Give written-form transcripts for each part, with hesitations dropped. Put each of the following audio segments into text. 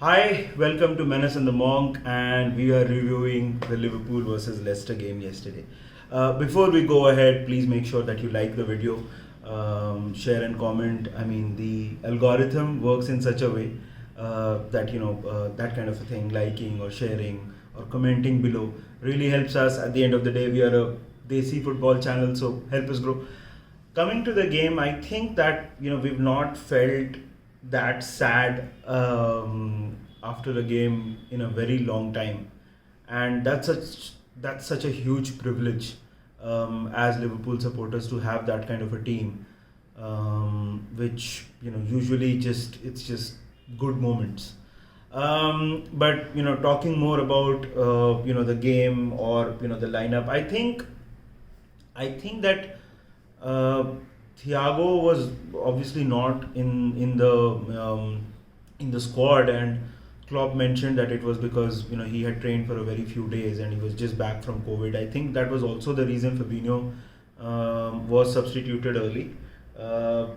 Hi, welcome to Menace and the Monk, and we are reviewing the Liverpool versus Leicester game yesterday. Before we go ahead, please make sure that you like the video, share and comment. I mean, the algorithm works in such a way that that kind of a thing, liking or sharing or commenting below, really helps us. At the end of the day, we are a Desi football channel, so help us grow. Coming to the game, I think that we've not felt that sad after a game in a very long time, and that's such a huge privilege as Liverpool supporters to have that kind of a team, which usually it's just good moments. But talking more about the game or the lineup, I think that Thiago was obviously not in the squad, and Klopp mentioned that it was because he had trained for a very few days and he was just back from COVID. I think that was also the reason Fabinho was substituted early. Uh,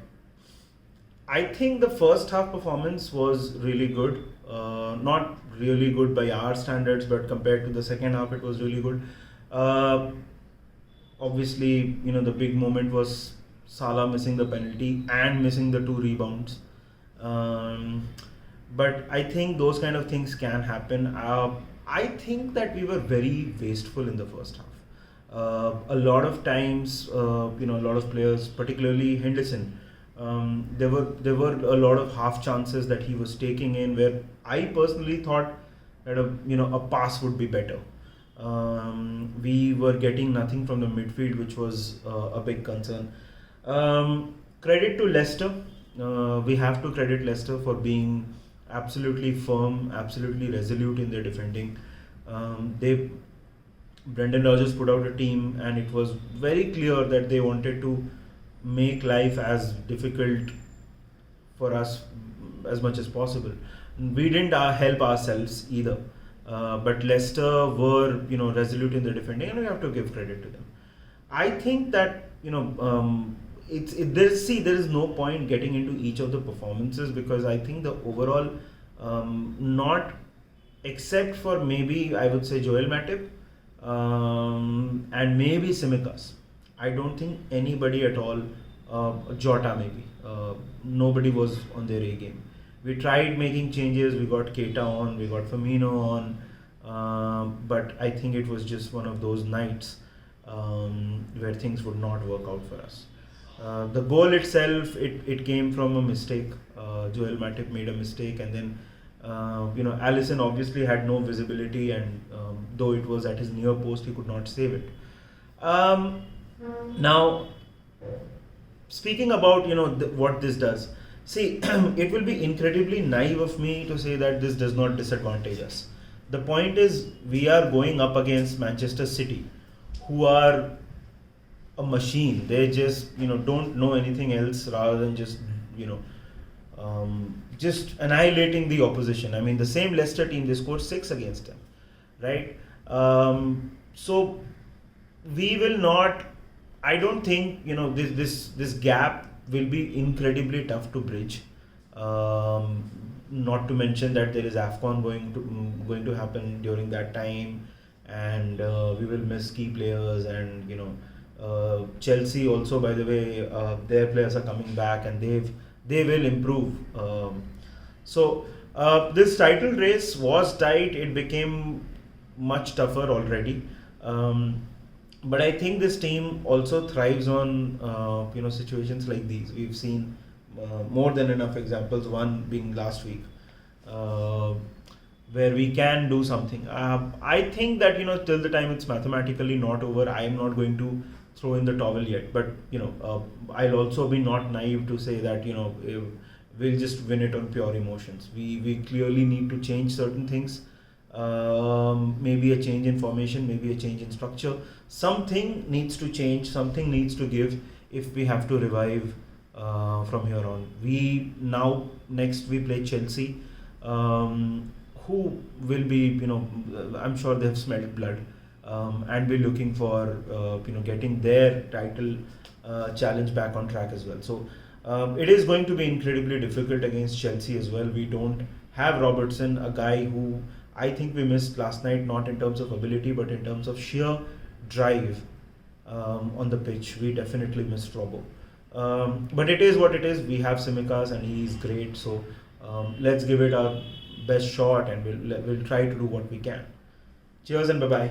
I think the first half performance was really good. Not really good by our standards, but compared to the second half, it was really good. Uh, Obviously, the big moment was Salah missing the penalty and missing the two rebounds. Um, but I think those kind of things can happen. I think that we were very wasteful in the first half. A lot of times, a lot of players, particularly Henderson, there were a lot of half chances that he was taking in where I personally thought that a pass would be better. We were getting nothing from the midfield, which was a big concern. Credit to Leicester. We have to credit Leicester for being absolutely firm, absolutely resolute in their defending. They Brendan Rodgers put out a team, and it was very clear that they wanted to make life as difficult for us as much as possible. We didn't help ourselves either. But Leicester were, resolute in their defending, and we have to give credit to them. I think that there is no point getting into each of the performances, because I think the overall, not except for maybe I would say Joel Matip and maybe Simicas. I don't think anybody at all, Jota maybe, nobody was on their A game. We tried making changes. We got Keita on, we got Firmino on, but I think it was just one of those nights where things would not work out for us. The goal itself, it came from a mistake. Joel Matip made a mistake, and then Allison obviously had no visibility, and though it was at his near post, he could not save it. Um, Now, speaking about what this does, see, it will be incredibly naive of me to say that this does not disadvantage us. The point is, we are going up against Manchester City, who are a machine. They just don't know anything else rather than just annihilating the opposition. I mean, the same Leicester team, they scored 6 against them, right? So we will not. I don't think this gap will be incredibly tough to bridge. Not to mention that there is AFCON going to happen during that time, and we will miss key players, and Chelsea also, by the way, their players are coming back, and they will improve. So this title race was tight. It became much tougher already. But I think this team also thrives on situations like these. We've seen more than enough examples. One being last week, uh, where we can do something. I think that till the time it's mathematically not over, I am not going to throw in the towel yet. But I'll also be not naive to say that we'll just win it on pure emotions. We clearly need to change certain things. Maybe a change in formation, maybe a change in structure. Something needs to change, something needs to give if we have to revive from here on. Next we play Chelsea, who will be, I'm sure they've smelled blood, and be looking for, getting their title challenge back on track as well. So it is going to be incredibly difficult against Chelsea as well. We don't have Robertson, a guy who I think we missed last night, not in terms of ability but in terms of sheer drive on the pitch. We definitely missed Robbo. But it is what it is. We have Simicas and he's great. So let's give it our best shot and we'll try to do what we can. Cheers and bye bye.